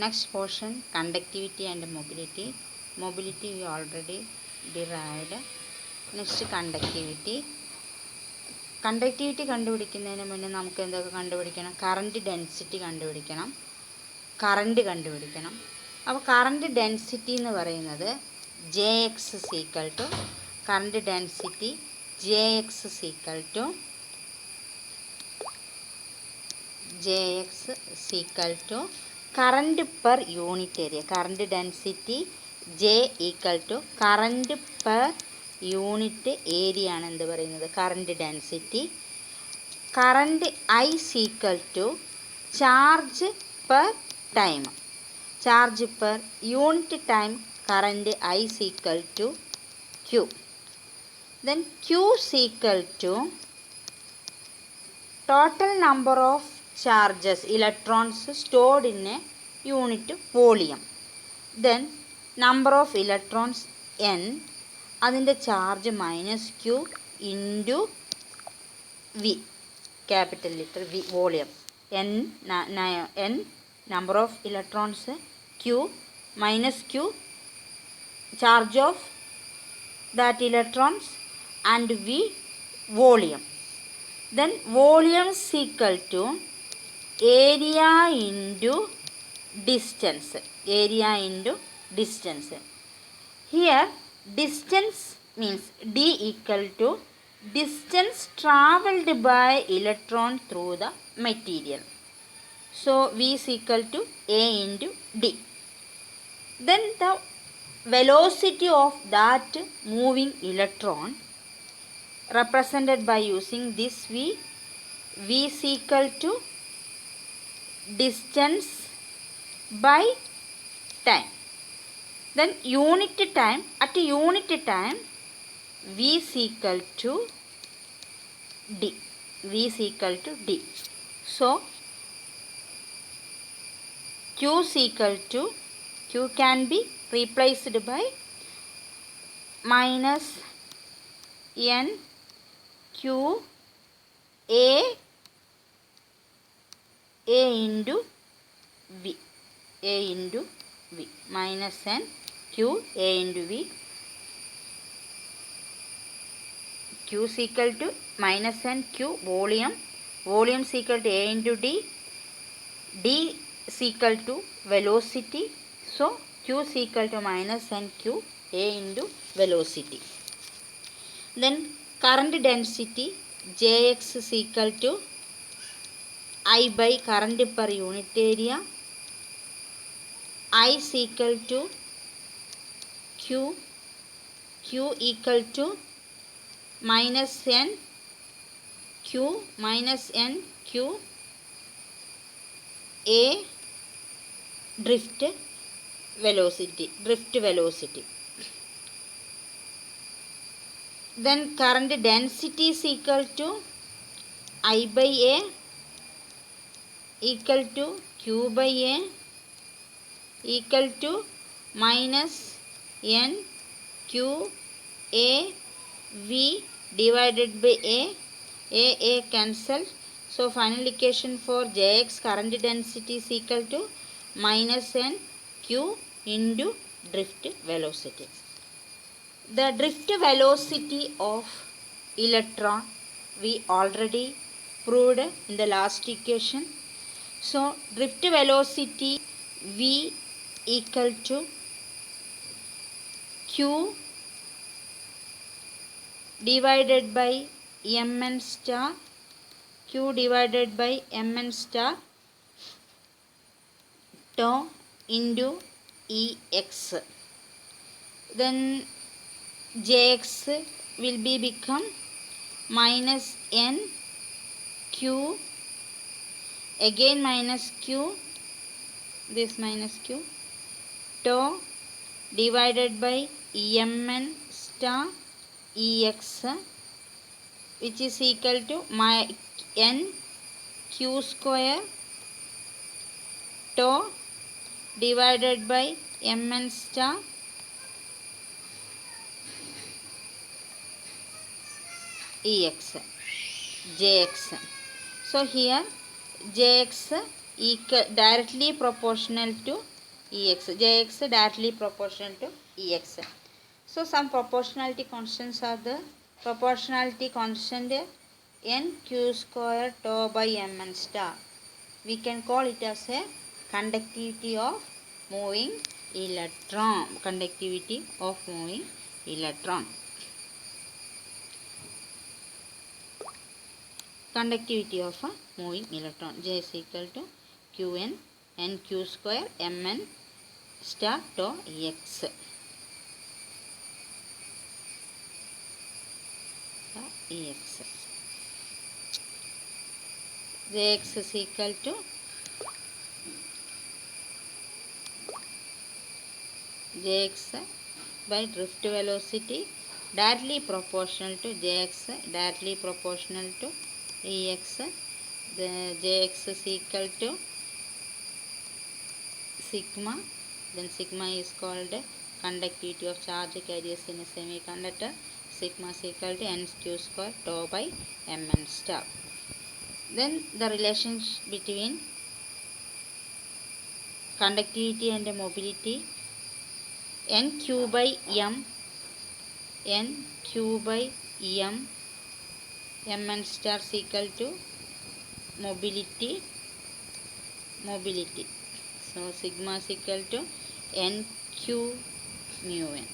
Next portion, conductivity and mobility. Mobility we already derived. Next, conductivity. Conductivity കണ്ടുപിടിക്കുന്നതിന് മുന്നേ നമുക്ക് എന്തൊക്കെ കണ്ടുപിടിക്കണം? കറണ്ട് ഡെൻസിറ്റി കണ്ടുപിടിക്കണം, കറണ്ട് കണ്ടുപിടിക്കണം. അപ്പോൾ കറണ്ട് ഡെൻസിറ്റി എന്ന് പറയുന്നത് J X equal to current density J X equal to current per unit area. Current density J equal to current per unit area ആണ് എന്ത് പറയുന്നത്? Current density. Current I equal to charge per time. Charge per unit time current I equal to Q. Then Q equal to total number of charges electrons stored in a unit volume. Then number of electrons n, അതിൻ്റെ charge minus q into V, capital letter V, volume. N number of electrons, q minus q charge of that electrons and V volume. Then volume is equal to area into distance. Area into distance. Here distance means d equal to distance travelled by electron through the material. So v is equal to a into d. Then the velocity of that moving electron represented by using this v is equal to distance by time. Then unit time, at unit time v is equal to d. V is equal to d. So q is equal to, q can be replaced by minus n q a into v, a into v, minus n q a into v. q is equal to minus n q volume, volume is equal to a into d, d is equal to velocity. So q is equal to minus n q a into velocity. Then current density Jx is equal to I by current per unit area. I is equal to Q, Q equal to minus n Q minus n Q A drift velocity. Then current density is equal to I by A equal to Q by A equal to minus n Q A V divided by A cancel. So final equation for Jx current density is equal to minus n Q into drift velocity. The drift velocity of electron we already proved in the last equation. So drift velocity v equal to q divided by mn star, q divided by mn star tau into ex. Then Jx will be become minus n q, again minus q, this minus q, tau divided by mn star ex, which is equal to my n q square tau divided by mn star ex, jx. So here jx equal directly proportional to Ex. Jx directly proportional to Ex. So some proportionality constants are the proportionality constant nq square tau by mn star. We can call it as a conductivity of moving electron. Conductivity of moving electron. Conductivity of a moving electron. J is equal to Qn nq square mn star tau Ex. Ex. Jx is equal to Jx by drift velocity directly proportional to Jx directly proportional to Ex. The Jx is equal to sigma. Then sigma is called conductivity of charge carriers in a semiconductor. Sigma is equal to nq square tau by mn star. Then the relationship between conductivity and mobility, nq by m mn star is equal to mobility. So sigma is equal to nq mu n.